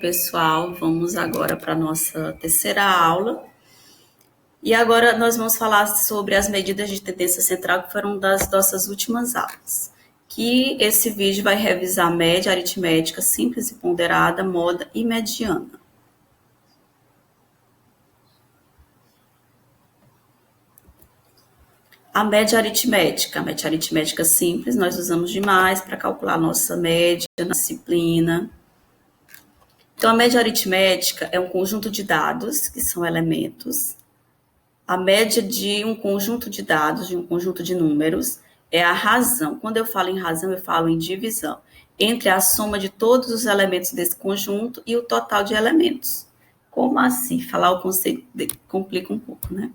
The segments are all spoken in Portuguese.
pessoal, vamos agora para a nossa terceira aula. E agora nós vamos falar sobre as medidas de tendência central que foram das nossas últimas aulas. Que esse vídeo vai revisar média aritmética simples e ponderada, moda e mediana. A média aritmética simples, nós usamos demais para calcular a nossa média na disciplina. Então, a média aritmética é um conjunto de dados, que são elementos. A média de um conjunto de dados, de um conjunto de números, é a razão. Quando eu falo em razão, eu falo em divisão, entre a soma de todos os elementos desse conjunto e o total de elementos. Como assim? Falar o conceito complica um pouco, né?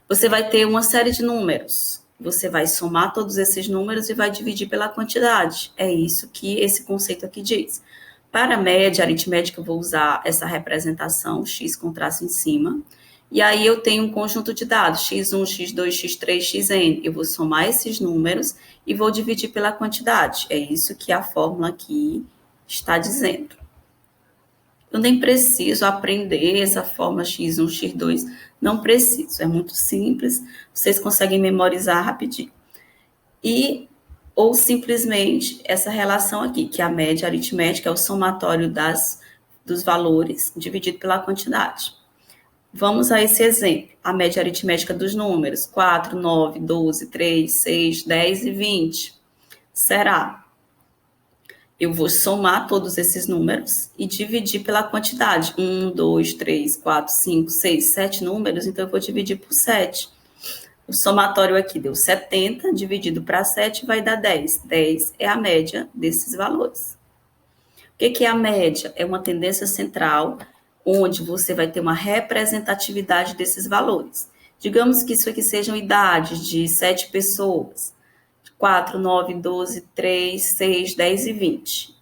Você vai ter uma série de números. Você vai somar todos esses números e vai dividir pela quantidade. É isso que esse conceito aqui diz. Para a média aritmética, eu vou usar essa representação, x com traço em cima. E aí eu tenho um conjunto de dados, x1, x2, x3, xn. Eu vou somar esses números e vou dividir pela quantidade. É isso que a fórmula aqui está dizendo. Eu nem preciso aprender essa fórmula x1, x2. Não preciso, é muito simples. Vocês conseguem memorizar rapidinho. Ou simplesmente essa relação aqui, que a média aritmética é o somatório dos valores dividido pela quantidade. Vamos a esse exemplo. A média aritmética dos números, 4, 9, 12, 3, 6, 10 e 20. Será? Eu vou somar todos esses números e dividir pela quantidade. 1, 2, 3, 4, 5, 6, 7 números, então eu vou dividir por 7. O somatório aqui deu 70, dividido para 7 vai dar 10. 10 é a média desses valores. O que é a média? É uma tendência central, onde você vai ter uma representatividade desses valores. Digamos que isso aqui sejam idades de 7 pessoas. 4, 9, 12, 3, 6, 10 e 20.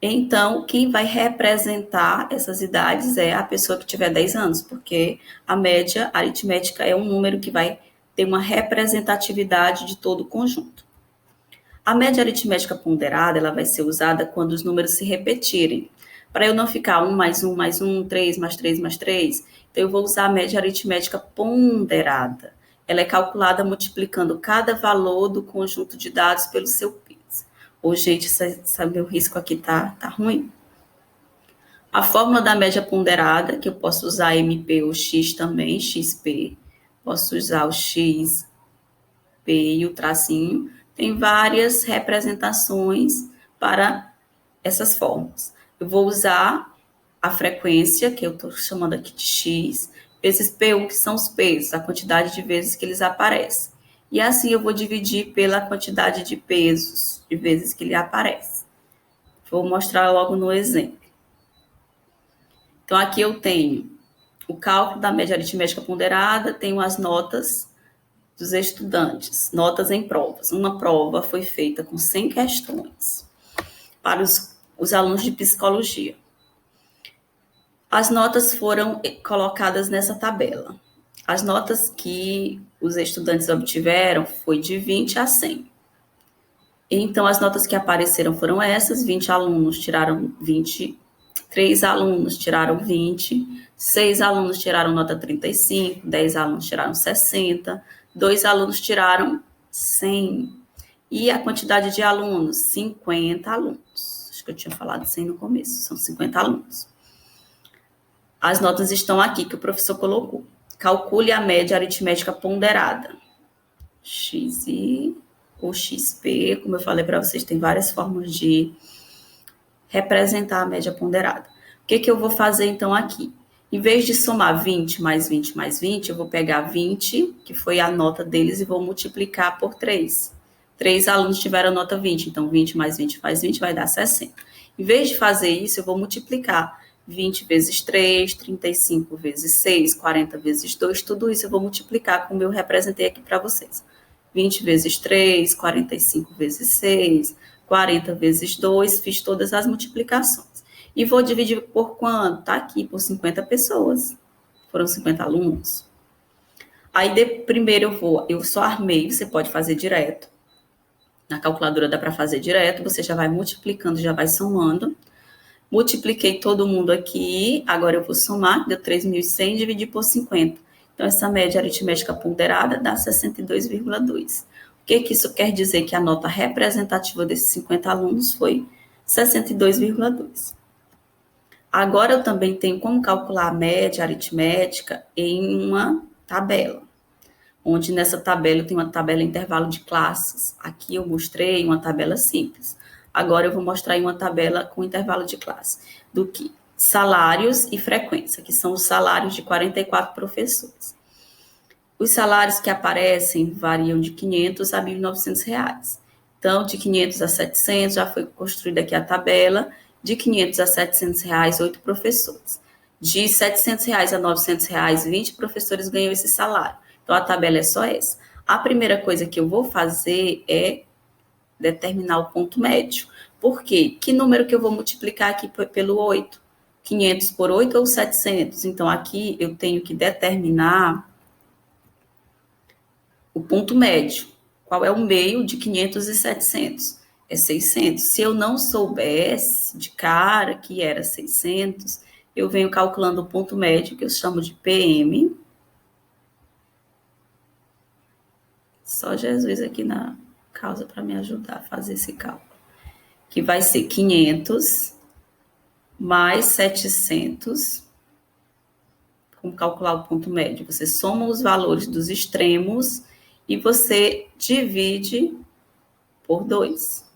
Então, quem vai representar essas idades é a pessoa que tiver 10 anos, porque a média aritmética é um número que vai ter uma representatividade de todo o conjunto. A média aritmética ponderada, ela vai ser usada quando os números se repetirem. Para eu não ficar 1 mais 1 mais 1, 3 mais 3 mais 3, então eu vou usar a média aritmética ponderada. Ela é calculada multiplicando cada valor do conjunto de dados pelo seu peso. Ô, gente, sabe, meu risco aqui tá ruim. A fórmula da média ponderada, que eu posso usar MP ou X também, XP. Posso usar o X, P e o tracinho. Tem várias representações para essas fórmulas. Eu vou usar a frequência, que eu estou chamando aqui de X, vezes P1, que são os pesos, a quantidade de vezes que eles aparecem. E assim eu vou dividir pela quantidade de pesos, de vezes que ele aparece. Vou mostrar logo no exemplo. Então, aqui eu tenho o cálculo da média aritmética ponderada, tenho as notas dos estudantes, notas em provas. Uma prova foi feita com 100 questões para os alunos de psicologia. As notas foram colocadas nessa tabela. As notas que os estudantes obtiveram foi de 20 a 100. Então, as notas que apareceram foram essas: 20 alunos tiraram 20, 3 alunos tiraram 20, 6 alunos tiraram nota 35, 10 alunos tiraram 60, 2 alunos tiraram 100. E a quantidade de alunos? 50 alunos. Acho que eu tinha falado 100 no começo, são 50 alunos. As notas estão aqui que o professor colocou. Calcule a média aritmética ponderada. XI ou XP, como eu falei para vocês, tem várias formas de representar a média ponderada. O que eu vou fazer então aqui? Em vez de somar 20 mais 20 mais 20, eu vou pegar 20, que foi a nota deles, e vou multiplicar por 3. 3 alunos tiveram nota 20, então 20 mais 20 mais 20 vai dar 60. Em vez de fazer isso, eu vou multiplicar 20 vezes 3, 35 vezes 6, 40 vezes 2, tudo isso eu vou multiplicar como eu representei aqui para vocês. 20 vezes 3, 45 vezes 6, 40 vezes 2, fiz todas as multiplicações. E vou dividir por quanto? Tá aqui, por 50 pessoas. Foram 50 alunos. Aí, primeiro eu só armei, você pode fazer direto. Na calculadora dá para fazer direto, você já vai multiplicando, já vai somando. Multipliquei todo mundo aqui, agora eu vou somar, deu 3.100, dividir por 50. Então, essa média aritmética ponderada dá 62,2. O que isso quer dizer? Que a nota representativa desses 50 alunos foi 62,2. Agora, eu também tenho como calcular a média aritmética em uma tabela, onde nessa tabela eu tenho uma tabela intervalo de classes. Aqui eu mostrei uma tabela simples. Agora eu vou mostrar em uma tabela com intervalo de classe, do que salários e frequência, que são os salários de 44 professores. Os salários que aparecem variam de 500 a 1.900 reais. Então, de 500 a 700, já foi construída aqui a tabela, de 500 a 700 reais, 8 professores. De 700 reais a 900 reais, 20 professores ganham esse salário. Então, a tabela é só essa. A primeira coisa que eu vou fazer é determinar o ponto médio. Por quê? Que número que eu vou multiplicar aqui pelo 8? 500 por 8 ou 700? Então, aqui eu tenho que determinar o ponto médio. Qual é o meio de 500 e 700? É 600. Se eu não soubesse de cara que era 600, eu venho calculando o ponto médio, que eu chamo de PM. Só Jesus aqui na causa para me ajudar a fazer esse cálculo. Que vai ser 500 mais 700. Como calcular o ponto médio? Você soma os valores dos extremos e você divide por 2.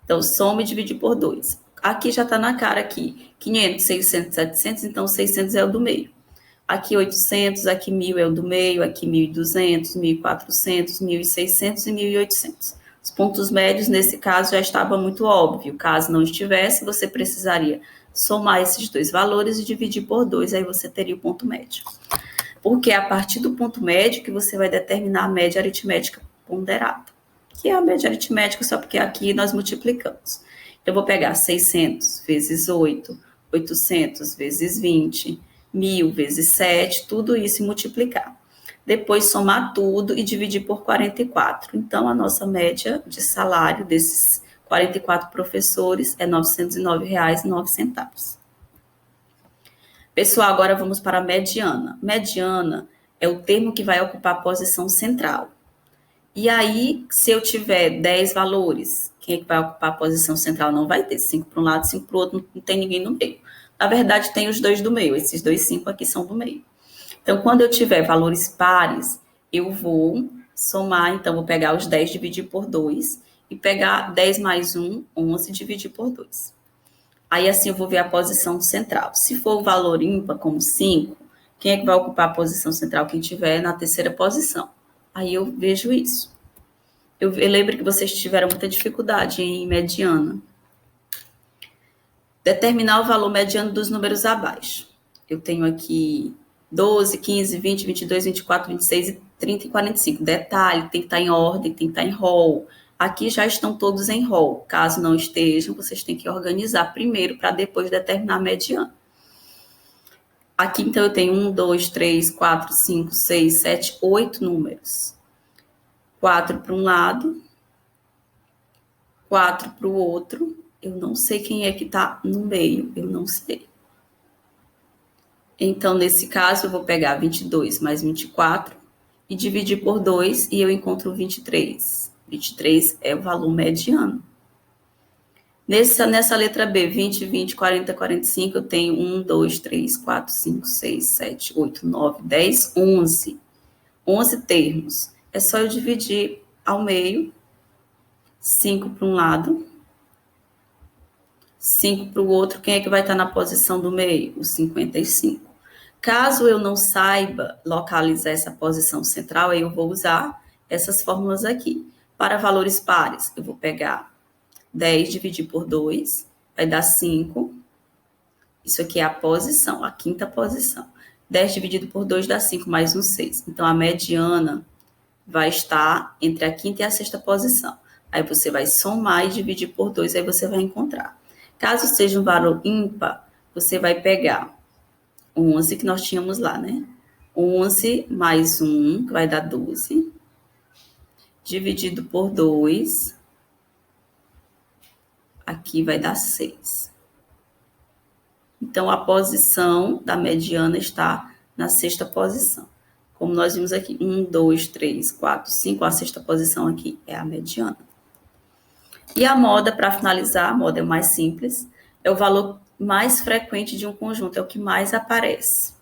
Então, soma e divide por 2. Aqui já está na cara aqui. 500, 600, 700, então 600 é o do meio. Aqui 800, aqui 1.000 é o do meio, aqui 1.200, 1.400, 1.600 e 1.800. Os pontos médios, nesse caso, já estava muito óbvio. Caso não estivesse, você precisaria somar esses dois valores e dividir por 2, aí você teria o ponto médio. Porque é a partir do ponto médio que você vai determinar a média aritmética ponderada, que é a média aritmética, só porque aqui nós multiplicamos. Então, eu vou pegar 600 vezes 8, 800 vezes 20, 1.000 vezes 7, tudo isso e multiplicar. Depois, somar tudo e dividir por 44. Então, a nossa média de salário desses 44 professores é R$ 909,09. Pessoal, agora vamos para a mediana. Mediana é o termo que vai ocupar a posição central. E aí, se eu tiver 10 valores, quem é que vai ocupar a posição central? Não vai ter 5 para um lado, 5 para o outro, não tem ninguém no meio. Na verdade, tem os dois do meio, esses dois 5 aqui são do meio. Então, quando eu tiver valores pares, eu vou somar, então, vou pegar os 10 dividir por 2 e pegar 10 mais 1, 11, dividir por 2. Aí, assim, eu vou ver a posição central. Se for o valor ímpar, como 5, quem é que vai ocupar a posição central? Quem tiver na terceira posição. Aí eu vejo isso. Eu lembro que vocês tiveram muita dificuldade em mediana. Determinar o valor mediano dos números abaixo. Eu tenho aqui 12, 15, 20, 22, 24, 26, 30 e 45. Detalhe, tem que estar em ordem, tem que estar em rol. Aqui já estão todos em rol. Caso não estejam, vocês têm que organizar primeiro para depois determinar a mediana. Aqui, então, eu tenho 1, 2, 3, 4, 5, 6, 7, 8 números. 4 para um lado, 4 para o outro. Eu não sei quem é que está no meio, eu não sei. Então, nesse caso, eu vou pegar 22 mais 24 e dividir por 2 e eu encontro 23. 23 é o valor mediano. Nessa letra B, 20, 20, 40, 45, eu tenho 1, 2, 3, 4, 5, 6, 7, 8, 9, 10, 11. 11 termos. É só eu dividir ao meio, 5 para um lado, 5 para o outro. Quem é que vai estar na posição do meio? O 55. Caso eu não saiba localizar essa posição central, aí eu vou usar essas fórmulas aqui. Para valores pares, eu vou pegar 10 dividir por 2, vai dar 5. Isso aqui é a posição, a quinta posição. 10 dividido por 2 dá 5, mais um 6. Então, a mediana vai estar entre a quinta e a sexta posição. Aí você vai somar e dividir por 2, aí você vai encontrar. Caso seja um valor ímpar, você vai pegar 11 que nós tínhamos lá, né? 11 mais 1, que vai dar 12, dividido por 2, aqui vai dar 6. Então, a posição da mediana está na sexta posição. Como nós vimos aqui, 1, 2, 3, 4, 5, a sexta posição aqui é a mediana. E a moda, para finalizar, a moda é o mais simples, é o valor mais frequente de um conjunto, é o que mais aparece.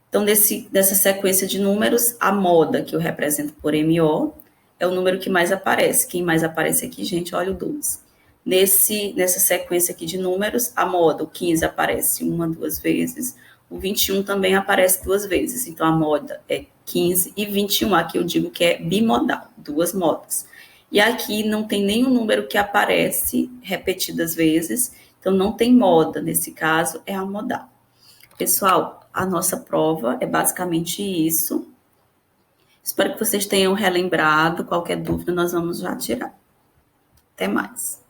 Então, nessa sequência de números, a moda, que eu represento por MO, é o número que mais aparece. Quem mais aparece aqui, gente, olha o 12. Nessa sequência aqui de números, a moda, o 15 aparece uma, duas vezes, o 21 também aparece duas vezes. Então, a moda é 15 e 21, aqui eu digo que é bimodal, duas modas. E aqui não tem nenhum número que aparece repetidas vezes, então não tem moda, nesse caso é a modal. Pessoal, a nossa prova é basicamente isso. Espero que vocês tenham relembrado. Qualquer dúvida, nós vamos já tirar. Até mais.